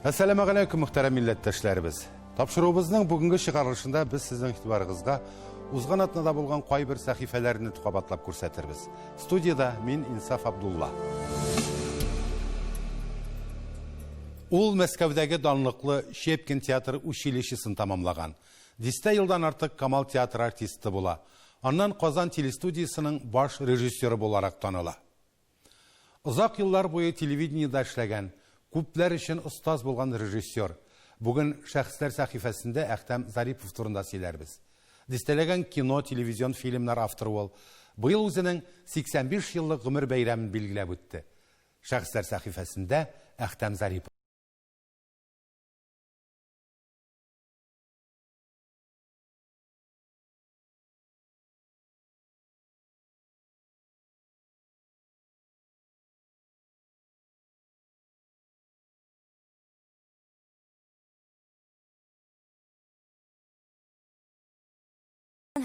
Assalamu alaikum muhtaram milletteşlerimiz. Tapşırığımızın bugünkü çıkarılışında biz sizin itibarınızga uzgan atnada bulgan koy bir sahifelerini tukabatlap көрсәтербез. Студияда мен Инсаф Абдулла. Ул Мәскәүдәге данлыклы Щепкин театры училищесын тамамлаган. 10 елдан артык Камал театр артисты була. Аннан Казан телестудиясының баш режиссеры буларак таныла. Узак еллар буе телевидениеда эшләгән, күпләр өчен остаз булган режиссер. Бүген шәхесләр сәхифәсендә Әхтәм Зарипов турында сөйләрбез. Дистәләгән кино, телевизион фильмнар авторы ул. Быел үзенең 85 еллык гомер бәйрәмен билгеләп үтте. Шәхесләр сәхифәсендә Әхтәм Зарипов.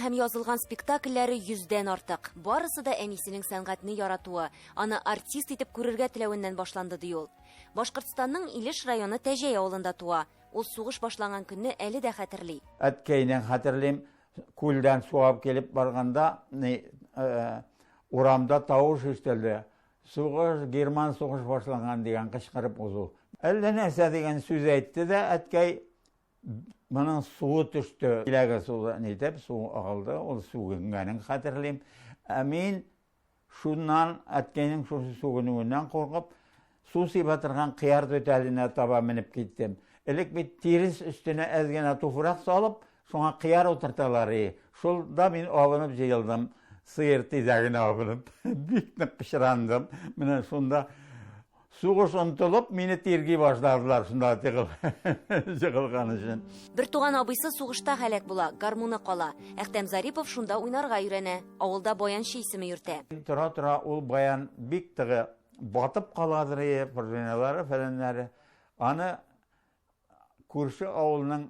Һәм язылган спектакльләре 100дән артык. Барысы да әнисенең сәнгатьне яратуы, аны артист итеп күрергә теләвеннән башланды ди ул. Башкортстанның Илеш районы Тәҗәй авылында туа. Ул сугыш башланган көнне әле дә хәтерли. Әткәйнең хәтерлим, күлдән суап килеп барганда, урамда тавыш ишетелде. Сугыш, Герман сугыш башланган дигән кычкырып узу. Әллә нәрсә дигән сүз әйтте дә, әткәй Bunun suğu düştü. İlaga suğu neytep, suğu ağıldı. O suğunganın hatırlayayım. Amin şundan, etkenin şu suğunundan korkup, su sibatırgan kıyar öteline taba minip gittim. Elik bir tiris üstüne ezgene tufrak salıp, sonra kıyar oturtaları. Şulda ben avınıp jayıldım. Sıyır tizagine avınıp. Büyük pişirandım. Bana şunda Сугыш онтылып, мені терги башлардылар, шында жығылған үшін. Бір туған абыйсы сугышта хәләк була, гармуны кала. Әхтәм Зарипов шунда уйнарга өйрәнә. Авылда баянчы исеме йөртә. Тора-тора ул баян бик тыгы батып каладыр, пружиналары, фәләннәре. Аны күрше авылның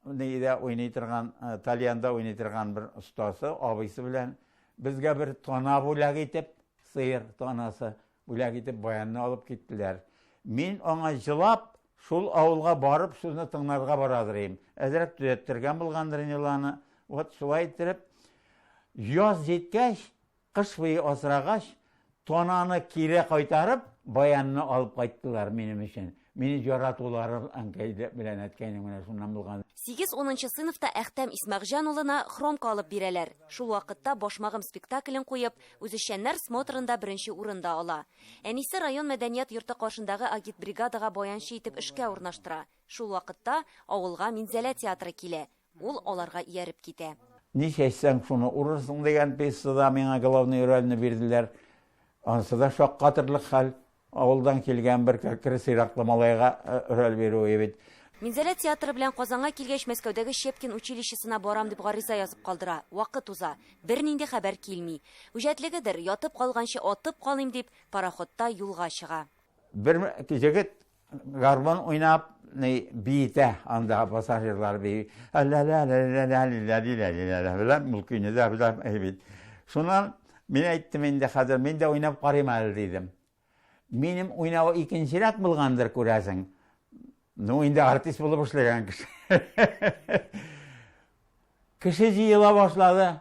нейдә уйный торган, Талиянда уйный торган бер остасы, абыйсы белән безгә бер тана бүләк итеп, сыер танасы Бүләк итеп баянны алып киттеләр. Мин аңа жылап, шул авылга барып, шуны тыңларга барадырым. Әзрәк төзәттергән булгандыр инеланы. Вот шулай итеп, яз җиткәч, кыш буе асрагач, тонаны кире кайтарып, баянны алып кайттылар минем өчен. Мине яратулары әнкәйдә белән әткәйнең менә шуннан булган. 8-10 сыйныфта Әхтәм Исмәгҗан улына хромка алып бирәләр. Шул вакытта башмагым спектаклен куеп, үзешчәннәр смотрында беренче урында ала. Әнисе район мәдәният йорты каршындагы агитбригадага баянчы итеп эшкә урнаштыра. Шул вакытта авылга Минзәлә театры килә. Ул аларга ияреп китә. Ничәсәң шуны урырсың дигән пьесада миңа главный рольне бирделәр. Ансы да шаккатырлык хәл. Авылдан килгән бер кресираклы малайга роль бирү бит. Минзәлә театры белән Казанга килгәч Мәскәүдәге Щепкин училищесына барам дип гариза язып калдыра. Вакыт уза, бернинди хәбәр килми. Үҗәтлегедер, ятып калганчы атып калыйм дип пароходта юлга чыга. Бер җегет гармон уйнап, бийтә, анда пассажирлар бит. Шуннан мин әйттем инде хәзер, мин дә уйнап карыйм әле дидем. Минем уйнау икенчерәк булгандыр күрәсең. Ну, инде артист булып эшләгән кеше. Кеше җыела башлады.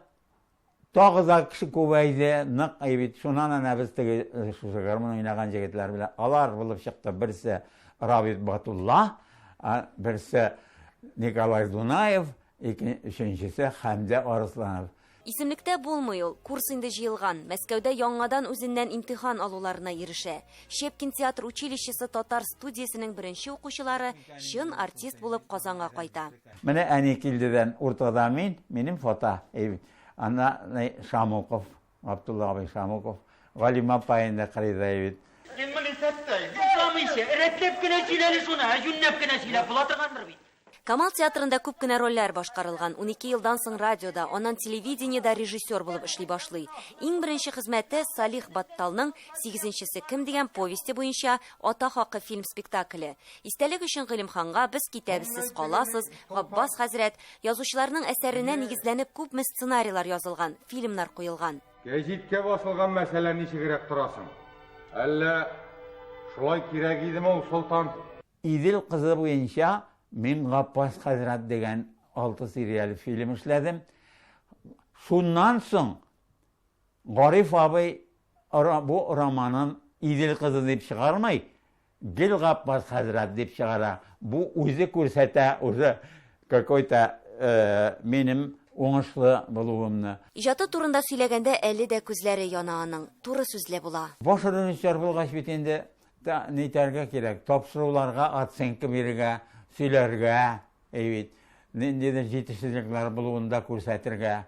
Тагы да кеше күбәйде, нык әйбит. Шуннан ана без теге гармон уйнаган җегетләр белән алар булып чыкты. Берсе Рабит Батулла, берсе Николай Дунаев, икенчесе Хәмзә Арсланов. Исемлектә булмый ул, курс инде җыелган. Мәскәүдә яңадан үзеннән имтихан алуларына ирешә. Щепкин театр училищесы татар студиясенең беренче укучылары чын артист булып Казанга кайта. Менә әни килдедән уртада минем фото. Ана Шамуков, Абдулла абый Шамуков, Галима апайны карыйда бит. Менә сәттәй, исламыйча, рәтләп кенә сөйләле шуны, юннәп кенә сөйләп була торгандыр бит. Камал театрында күп кенә рольләр башкарылган. 12 елдан соң радиода, аннан телевидениедә режиссер булып эшли башлый. Иң беренче хезмәте Салих Батталның 8-нчесе кем дигән повесте буенча Ата хакы фильм спектакле. Истәлек өчен Гыйлемханга без китәбез, сез каласыз, Габбас хәзрәт, язучыларның әсәренә нигезләнеп күпме сценарийлар язылган, фильмнар куелган. Гәҗиткә басылган мәсьәлә ничегрәк торасың? Әллә шулай кирәк идеме ул Солтан? Идел кызы буенча мин Гаппас хәзрәт дигән 6 сериаль фильм эшләдем. Шуннан соң Гариф абый бу романын Идел кызы дип чыгармай, Гел Гаппас хәзрәт дип чыгара. Бу үзе күрсәтә уже какой-то минем уңышлы булуымны. Иҗаты турында сөйләгәндә әле дә күзләре яна аның. Туры сүзле була. Баш режиссер булгач бит инде нитәргә кирәк, тапшыруларга оценка бирергә, сөйләргә, ниндидер җитешсезлекләр булуында күрсәтергә.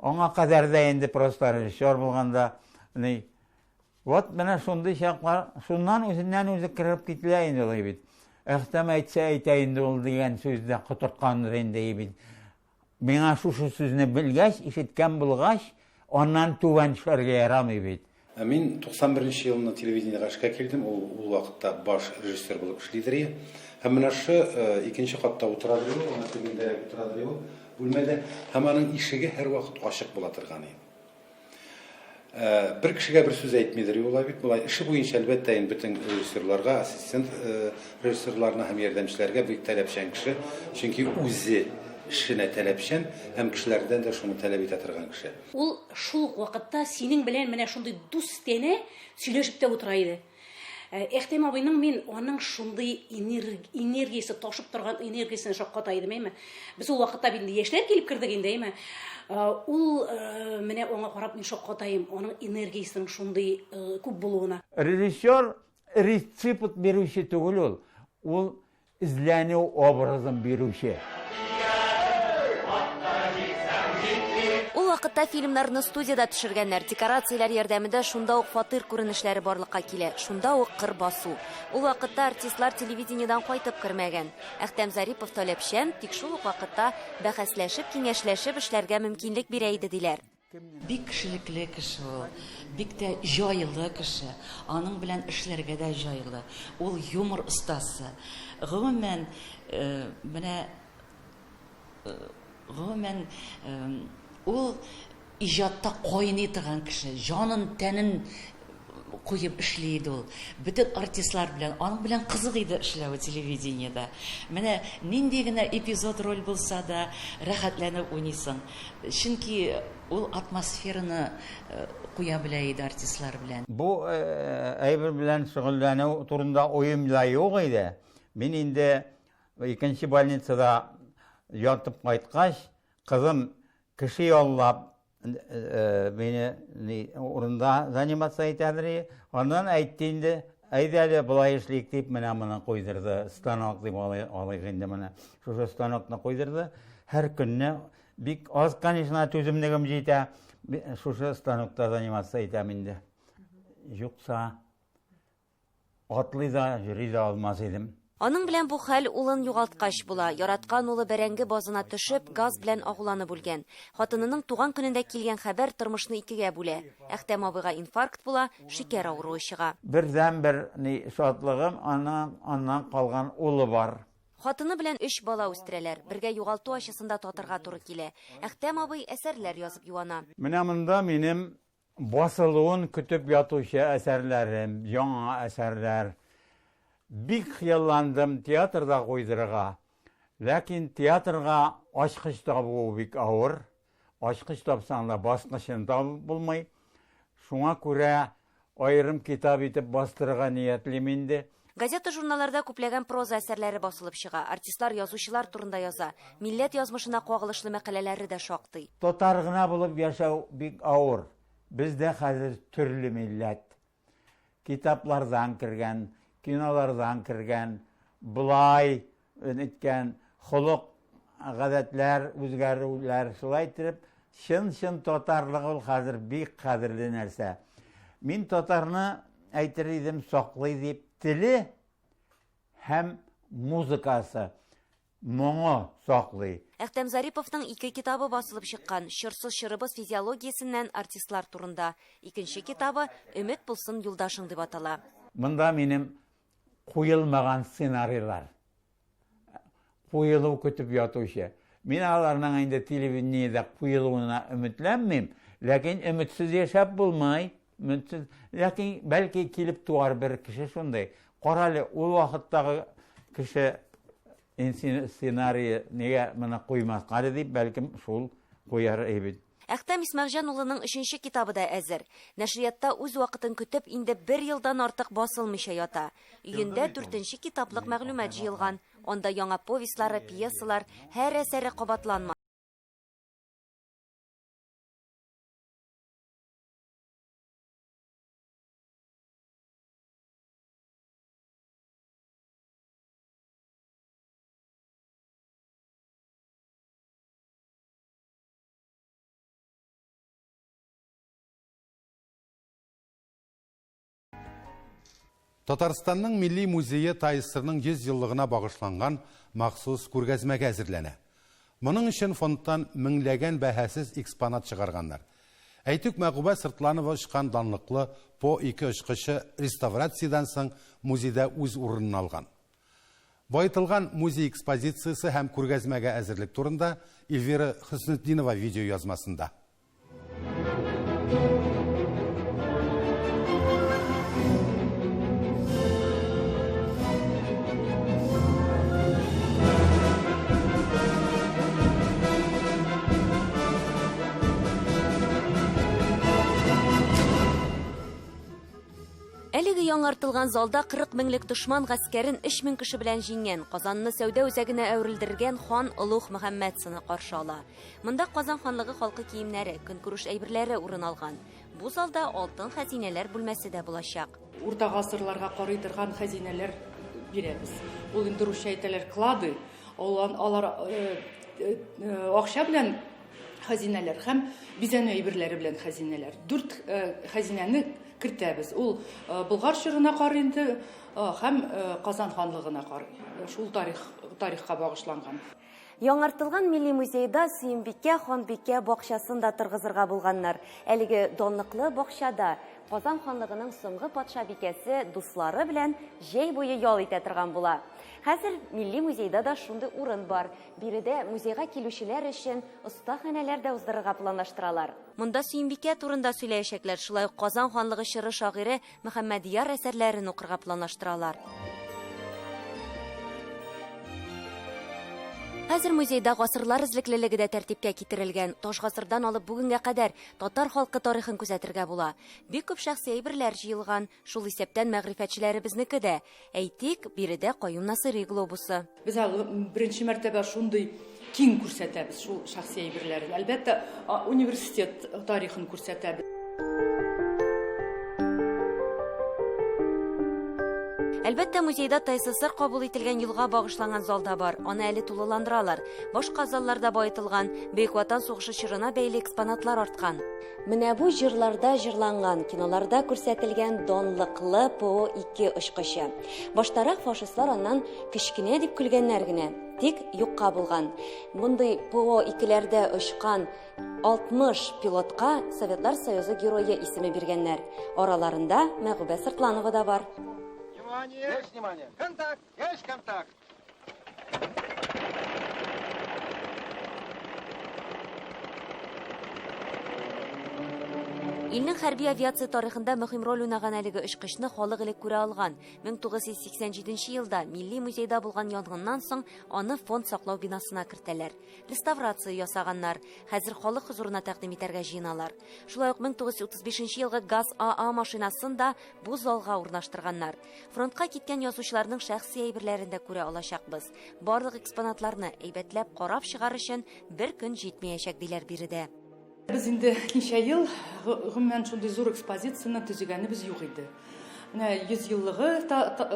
Аңа кадәр дә инде просто режиссер булганда, вот менә шундый чаклар, шуннан үзеннән үзе киреп китә инде бит. Әхтәм әйтсә әйтә инде ул дигән сүздә кытырткандыр инде бит. Миңа шушы сүзне белгәч, ишеткән булгач, аннан түбән төшәргә ярамый бит. Мин 91 елны телевидениегә эшкә килдем. Ул вакытта баш режиссер булып эшлидер. Һәм менә шу икенче катта утыра ди, аны төбендә утыра ди. Бүлмәдә һәм аның ишеге һәр вакыт ачык була торган иде. Бер кешегә бер сүз әйтмидер ул бит. Булай эше буенча әлбәттә бөтен режиссерларга, ассистент режиссерларына һәм ярдәмчеләргә бик таләпчән кеше, чөнки үзе эшенә таләпчән һәм кешеләрдән дә шуны таләп итә торган кеше. Ул шул вакытта синең белән менә шундый дус тәне сөйләшеп тә утыра иде. Әхтәм абыйның мин аның шундый энергиясе, ташып торган энергиясен шакката идем, әйме. Без ул вакытта бит яшьләр килеп кердек инде, әйме. Ул менә аңа карап мин шаккатаем, аның энергиясенең шундый күп булуына. Режиссер рецепт бирүче түгел ул. Ул изләнү образын бирүче. Ул вакытта фильмнарны студияда төшергәннәр, декорацияләр ярдәмендә шунда ук фатир күренешләре барлыкка килә, шунда ук кыр басу. Ул вакытта артистлар телевидениедан кайтып кермәгән. Әхтәм Зарипов таләпчән, тик шул ук вакытта бәхәсләшеп, киңәшләшеп эшләргә мөмкинлек бирә иде диләр. Бик кешелекле кеше ул, бик тә җайлы кеше, аның белән эшләргә дә җайлы. Ул юмор остасы. Гомумән, ул иҗатта кайный торган кеше, җанын, тәнен куеп эшли иде ул. Бөтен артистлар белән, аның белән кызык иде эшләү телевидениедә. Менә нинди генә эпизод роль булса да, рәхәтләнеп уйныйсың. Чөнки ул атмосфераны куя белә иде артистлар белән. Бу әйбер белән шөгыльләнү турында уем да юк иде. Мин инде икенче больницада ятып кайткач, кызым кеше яллап мине урында заниматься итәдер. Аннан әйтте инде, әйдәле булай эшлик дип менә моны куйдырды. Станок дип алыйк инде менә. Шушы станокны куйдырды. Һәр көнне бик аз, конечно, түземлегем җитә. Шушы станокта заниматься итәм инде. Юкса атлый да, йөри дә алмас идем. Аның белән бу хәл улын югалткач була. Яраткан улы бәрәңге базына төшеп, газ белән агуланып үлгән. Хатынының туган көнендә килгән хәбәр тормышны икегә бүлә. Әхтәм абыйга инфаркт була, шикәр авыруы чыга. Бердән-бер шатлыгым, аннан калган улы бар. Хатыны белән 3 бала үстерәләр. Бергә югалту ачысында татырга туры килә. Әхтәм абый әсәрләр язып юана. Менә монда минем басылуын көтеп ятучы әсәрләрем, яңа әсәрләр. Бик хыялландым театрда куйдырга. Ләкин театрга ачкыч табу бик авыр. Ачкыч тапсаң да баскычын табып булмый. Шуңа күрә аерым китап итеп бастырырга ниятлим инде. Газета журналларда күпләгән проза әсәрләре басылып чыга. Артистлар язучылар турында яза. Милләт язмышына кагылышлы мәкаләләре дә шактый. Татар гына булып яшәү бик авыр. Бездә хәзер төрле милләт. Китаплардан кергән, кинолардан кергән, булай иткән холык, гадәтләр, үзгәрүләр шулай итеп, чын татарлык ул хәзер бик кадерле нәрсә. Мин татарны әйтер идем саклый дип, теле һәм музыкасы моңы саклый. Әхтәм Зариповның 2 китабы басылып чыккан. Чырсыз чырыбыз физиологиясеннән артистлар турында. Икенче китабы Өмет булсын юлдашың дип атала. Монда минем куелмаган сценарийлар. Куелу көтеп ятучы. Мин аларның инде телевидениедә куелуына өметләнмим, ләкин өметсез яшәп булмай. Ләкин бәлки килеп туар бер кеше шундай. Каралы ул вакыттагы кеше сценарий неге моны куймаска дип, бәлкем шул куяр әйбит. Әхтәм Исмәгҗан улының 3нче китабы да әзер. Нәшриятта үз вакытын көтеп инде 1 елдан артык басылмыйча ята. Өендә 4нче китаплык мәгълүмат җыелган. Анда яңа повестлары, пьесалар, һәр әсәре кабатланма. Татарстанның Милли музейы Тайсырның 100 еллыгына багышланган махсус күргәзмәгә әзерләнә. Моның өчен фондтан меңләгән бәһасез экспонат чыгарганнар. Әйтүк Мәгъубә Сыртланова очкан данлыклы По-2 очкычы реставрациядән соң музейда үз урынын алган. Байтылган музей экспозициясе һәм күргәзмәгә әзерлек турында Эльвира Хөснетдинова видео язмасында. Әлеге яңартылган залда 40 меңлек дошман гаскәрен 3000 кеше белән җиңгән, Казанны сәүдә үзәгенә әверелдергән хан Улуг Мөхәммәд сыны каршы ала. Монда Казан ханлыгы халкы киемнәре, көнкүреш әйберләре урын алган. Бу залда алтын хәзинәләр бүлмәсе дә булачак. Урта гасырларга карый торган хәзинәләр бирәбез. Ул инде русча әйтәләр клады, алар акча белән хәзинәләр һәм бизәнү әйберләре белән хәзинәләр. 4 хәзинәне кертәбез. Ул Болгар чорына карый инде һәм Казан ханлыгына карый. Шул тарихка багышланган. Яңартылган Милли музейда Сөембикә, Ханбикә бакчасын да торгызырга булганнар. Әлеге данлыклы бакчада Казан ханлыгының соңгы патша бикәсе дуслары белән җәй буе ял итә торган була. Хәзер Милли музейда да шундый урын бар. Биредә музейга килүчеләр өчен остаханәләр дә уздырырга планлаштыралар. Монда Сөембикә турында сөйләячәкләр, шулай ук Казан ханлыгы чоры шагыйре Мөхәммәдияр әсәрләрен укырга планлаштыралар. Хәзер музейда гасырлар эзлеклелеге дә тәртипкә китерелгән. Таш гасырдан алып бүгенгә кадәр татар халкы тарихын күзәтергә була. Бик күп шәхси әйберләр җыелган. Шул исәптән мәгърифәтчеләребезнеке дә. Әйтик, биредә Каюм Насыйри глобусы. Без беренче мәртәбә шундый киң күрсәтәбез шул шәхси әйберләрен. Әлбәттә, университет тарихын күрсәтәбез. Әлбәттә, музейда ТССР кабул ителгән елга багышланган залда бар. Аны әле тулыландыралар. Башка залларда баетылган, Бөек Ватан сугышы чорына бәйле экспонатлар арткан. Менә бу җырларда җырланган, киноларда күрсәтелгән данлыклы По-2 очкычы. Баштарак фашистлар аннан кечкенә дип көлгәннәр генә, тик юкка булган. Мондый По-2ләрдә очкан 60 пилотка Советлар Союзы герое исеме биргәннәр. Араларында Мәгъубә Сыртланова да бар. Есть внимание! Контакт! Есть контакт! Илнең хәрби авиация тарихында мөһим роль уйнаган әлеге очкычны халык элек күрә алган. 1987 елда Милли музейда булган янгыннан соң аны фонд саклау бинасына кертәләр. Реставрация ясаганнар. Хәзер халык хузурына тәкъдим итәргә җыеналар. Шулай ук 1935 елгы ГАЗ-АА машинасын да бу залга урнаштырганнар. Фронтка киткән язучыларның шәхси әйберләрен дә күрә алачакбыз. Барлык экспонатларны әйбәтләп карап чыгар өчен бер көн җитмәячәк диләр биредә. Без инде ничә ел гомумән шундый зур экспозицияны төзегәнебез юк иде. Менә 100 еллыгы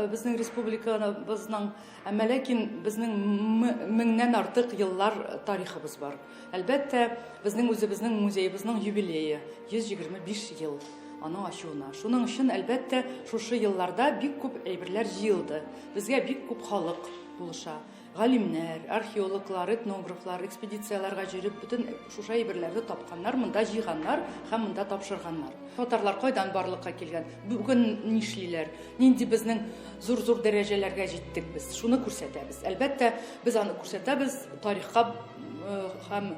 безнең республикабызның, әмма ләкин безнең меңнән артык еллар тарихыбыз бар. Әлбәттә, безнең үзебезнең музейыбызның юбилее 125 ел аның ачуына. Шуның өчен әлбәттә шушы елларда бик күп әйберләр җыелды. Безгә бик күп халык булыша. Галимнәр, археологлар, этнографлар экспедицияларга җөреп бөтен шушы әйберләрне тапканнар, монда җыйганнар һәм монда тапшырганнар. Татарлар кайдан барлыкка килгән? Бүген нишлиләр? Нинди безнең зур-зур дәрәҗәләргә җиттек без? Шуны күрсәтәбез. Әлбәттә, без аны күрсәтәбез тарихка һәм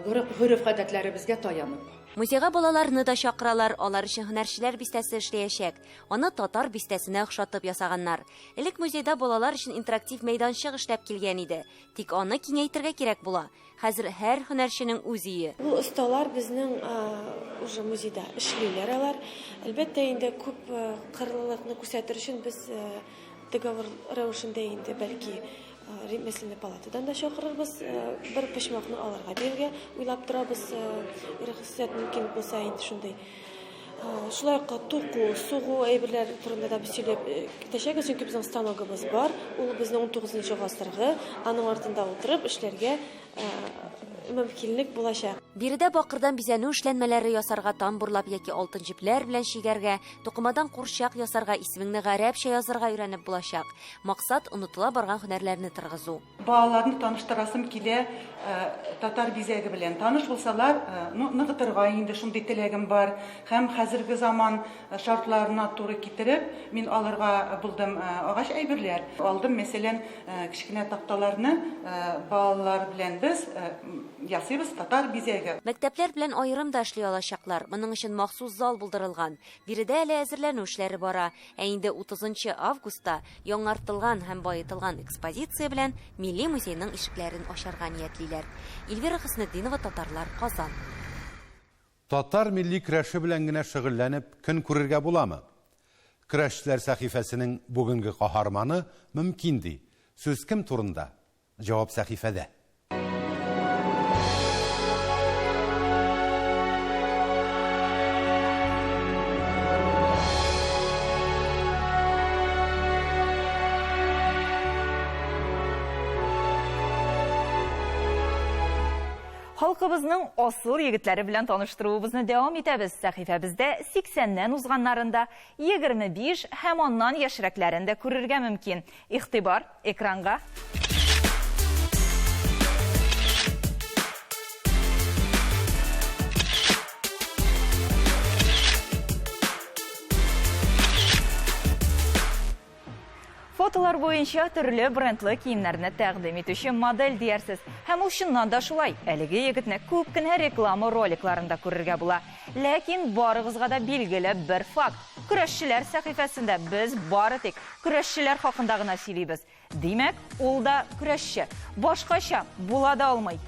гореф-гадәтләребезгә таянып. Музейга балаларны да чакыралар, алар өчен һөнәрчеләр бистәсе эшләячәк. Аны татар бистәсенә охшатып ясаганнар. Элек музейда балалар өчен интерактив мәйданчык эшләп килгән иде. Тик аны киңәйтергә кирәк була. Хәзер һәр һөнәрченең үз ие. Бу осталар безнең уже музейда эшлиләр алар. Әлбәттә инде күп кырлылыкны күрсәтер өчен без договор рәвешендә инде бәлки Ремесленный палатадан да чакырырбыз, бер почмакны алырга бирергә уйлап торабыз. Рөхсәт мөмкин булса инде шундый. Шулай ук туку, сугу әйберләр турында да без сөйләп китәчәкбез, чөнки безнең станогыбыз бар. Ул безнең 19 гасыргы, аның артында утырып эшләргә мөмкинлек булачак. Биредә бакырдан бизәнү эшләнмәләре ясарга тамбурлап яки алтын җипләр белән чигәргә, тукымадан курчак ясарга, исемеңне гарәпчә язарга өйрәнеп булачак. Максат онытыла барган һөнәрләрне тыргызу. Балаларны таныштырасым килә, татар бизәге белән таныш булсалар, ныгытырга инде шундый теләгем бар. Һәм хәзерге заман шартларына туры китереп, мин алырга булдым агач әйберләр. Алдым, мәсәлән, кичкенә такталарны балалар белән без ясыйбыз татар бизәге. Мәктәпләр белән аерым да эшли алачаклар. Моның өчен махсус зал булдырылган. Биредә әле әзерләнү эшләре бара. Ә инде 30 августта яңартылган һәм баетылган экспозиция белән Милли музейның ишекләрен ачарга ниятлиләр. Эльвира Хөснетдинова, Татарлар, Казан. Татар милли көрәше белән генә шөгыльләнеп көн күрергә буламы? Көрәшчеләр сәхифәсенең бүгенге каһарманы мөмкин ди. Сүз кем турында? Җавап сәхифәдә. Халкыбызның асыл егетләре белән таныштыруыбызны дәвам итәбез. Сәхифәбездә 80ннән узганнарында 25 һәм аннан яшьрәкләрен дә күрергә мөмкин. Игътибар, экранга. Фотолар буенча төрле брендлы киемнәрне тәкъдим итүче модель диярсез. Һәм ул чыннан да шулай. Әлеге егетне күп кенә реклама роликларында күрергә була. Ләкин барыгызга да билгеле бер факт. Көрәшчеләр сәхифәсендә без бары тик көрәшчеләр хакында гына сөйлибез. Димәк, ул да көрәшче. Башкача була да алмый.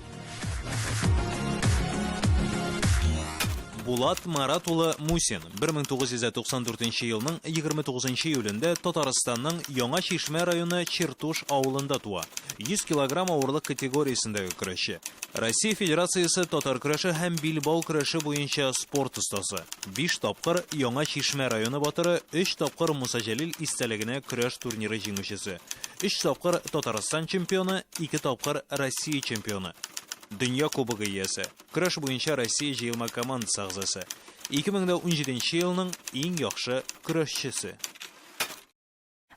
Булат Марат улы Мусин 1994 елның 29 июлендә Татарстанның Яңа Чишмә районы Чертуш авылында туа. 100 килограмм авырлык категориясендәге көрәшче. Россия Федерациясы татар көрәше һәм билбау көрәше буенча спорт остасы. 5 тапкыр Яңа Чишмә районы батыры, 3 тапкыр Муса Җәлил истәлегенә көрәш турниры җиңүчесе, 3 тапкыр Татарстан чемпионы, 2 тапкыр Россия чемпионы. Дөнья кубогы иясе, көрәш буенча Россия җыелма командасы агзасы. 2017 елның иң яхшы көрәшчесе.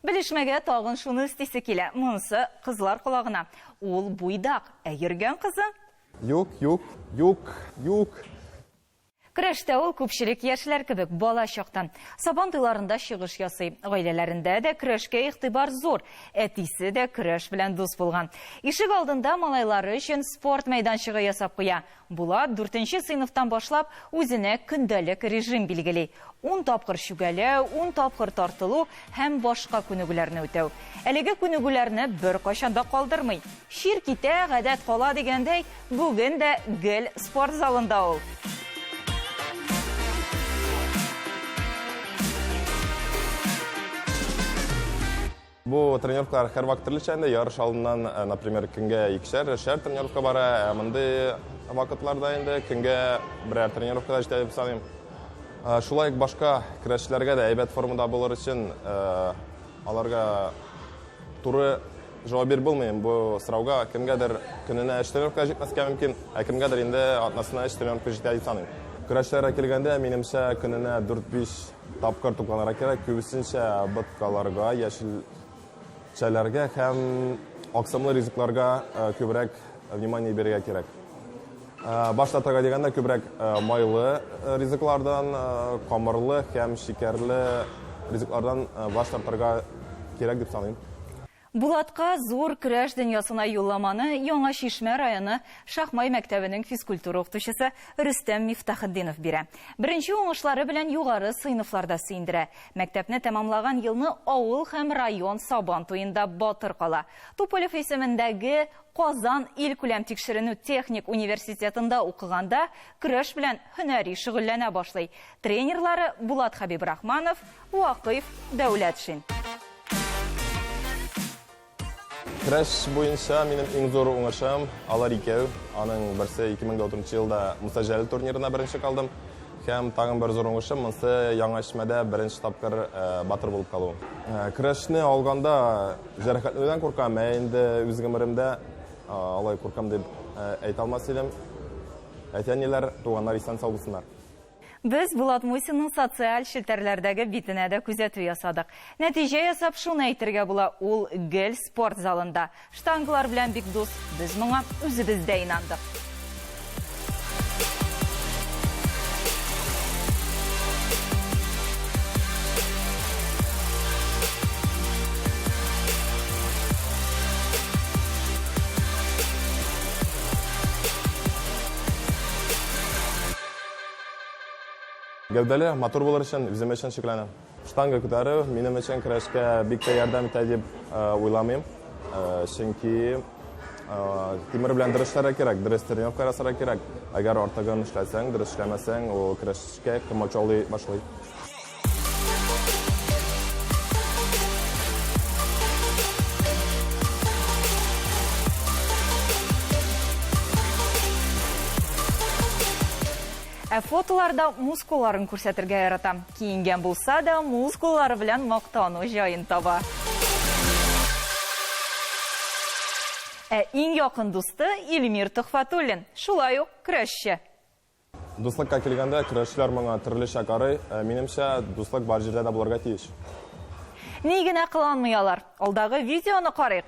Белешмәгә тагын шуны истисе килә. Монысы кызлар колагына. Ул буйдак, ә йөргән кызы? Юк. Көрәштә ул күпчелек яшьләр кебек бала чактан. Сабан туйларында чыгыш ясый. Гаиләләрендә дә көрәшкә игътибар зур. Әтисе дә көрәш белән дус булган. Ишек алдында малайлары өчен спорт мәйданчыгы ясап куя. Булат 4нче сыйныфтан башлап үзенә көндәлек режим билгели. 10 тапкыр чүгәләү, 10 тапкыр тартылу һәм башка күнегүләрне үтәү. Әлеге күнегүләрне бер кайчан да калдырмый. Шир китә, гадәт кала дигәндәй, бүген дә гел спорт залында ул. Бу тренировкалар һәр вакыт төрлечә инде. Ярыш алдыннан, например, көнгә 2-шәр тренировка бара. Мондай вакытларда инде көнгә берәр тренировкада җитә дип саныйм. Шулай ук башка көрәшчеләргә дә әйбәт формада булыр өчен аларга туры җавап биреп булмыйм. Бу сорауга кемгәдер көненә 3 тренировка җитмәскә мөмкин, ә кемгәдер инде атнасына 3 тренировка җитә дип саныйм. Көрәшчеләргә килгәндә, минемчә, көненә 4-5 тапкыр тукланырга кирәк. Күбесенчә боткаларга, яшелчәләргә һәм аксамлы ризыкларга күбрәк внимание бирергә кирәк. Башлатырга дигәндә күбрәк майлы ризыклардан, камырлы һәм шикәрле ризыклардан баш тартырга кирәк дип саныйм. Булатка зур көрәш дөньясына юлламаны Яңа Шишмә районы Шахмай мәктәбенең физкультура укытучысы Рөстәм Мифтахетдинов бирә. Беренче уңышлары белән югары сыйныфларда сөендерә. Мәктәпне тәмамлаган елны авыл һәм район сабан туенда батыр кала. Туполев исемендәге Казан ил күләм тикшеренү техник университетында укыганда көрәш белән һөнәри шөгыльләнә башлый. Тренерлары Булат Хабибрахманов, Вакыйф Дәүләтшин. Көрәш буенча минем иң зур уңышым алар икәү. Аның берсе 2004 елда Муса Җәлил турнирына беренче калдым. Һәм тагын бер зур уңышым монсы Яңа Шишмәдә беренче тапкыр батыр булып калу. Көрәшне алганда җәрәхәтләнүдән куркам, инде үз гомеремдә алай куркам дип әйтә алмас идем. Әтәниләр, туганнар исән сау булсыннар. Без Булат Мусинның социаль челтәрләрдәге битенә дә күзәтү ясадык. Нәтиҗә ясап шуны әйтергә була, ул гел спорт залында. Штангалар белән бик дус, без моңа үзебез дә инандык. Гәүдәле, мотор булыр өчен, үзем өчен шикләнәм. Штанга күтәрү минем өчен көрәшкә бик тә ярдәм итә дип уйламыйм. Чөнки тимер белән дөрес эшләргә кирәк, дөрес тренировка ясарга кирәк. Әгәр артыгын эшләсәң, дөрес эшләмәсәң, ул көрәшкә кымачаулый башлый. Фотоларда мускулларын күрсәтергә ярата. Киенгән булса да, мускуллары белән мактану җаен таба. Иң якын дусты Илмир Төхфәтуллин, шулай ук көрәшче. Дуслыкка килгәндә көрәшчеләр моңа төрлечә карый. Минемчә, дуслык бар җирдә дә булырга тиеш. Ни генә кыланмыйлар. Алдагы видеоны карыйк.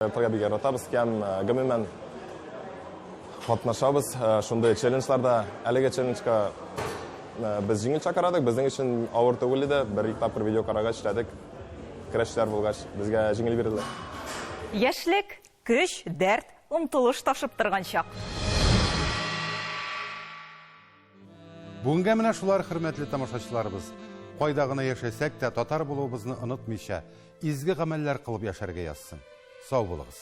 Тагы бик яратабыз, һәм гомумән катнашабыз шундый челленджларда. Әлеге челленджка без җиңелчә карадык, безнең өчен авыр түгел иде. Бер тапкыр видео карагач эшләдек. Көрәшчеләр булгач, безгә җиңел бирелде. Яшьлек, көч, дәрт, омтылыш ташып торган чак. Бүгенгә менә шулар, хөрмәтле тамашачыларыбыз. Кайда гына яшәсәк тә татар булуыбызны онытмыйча, изге гамәлләр кылып яшәргә язсын. Сау булыгыз.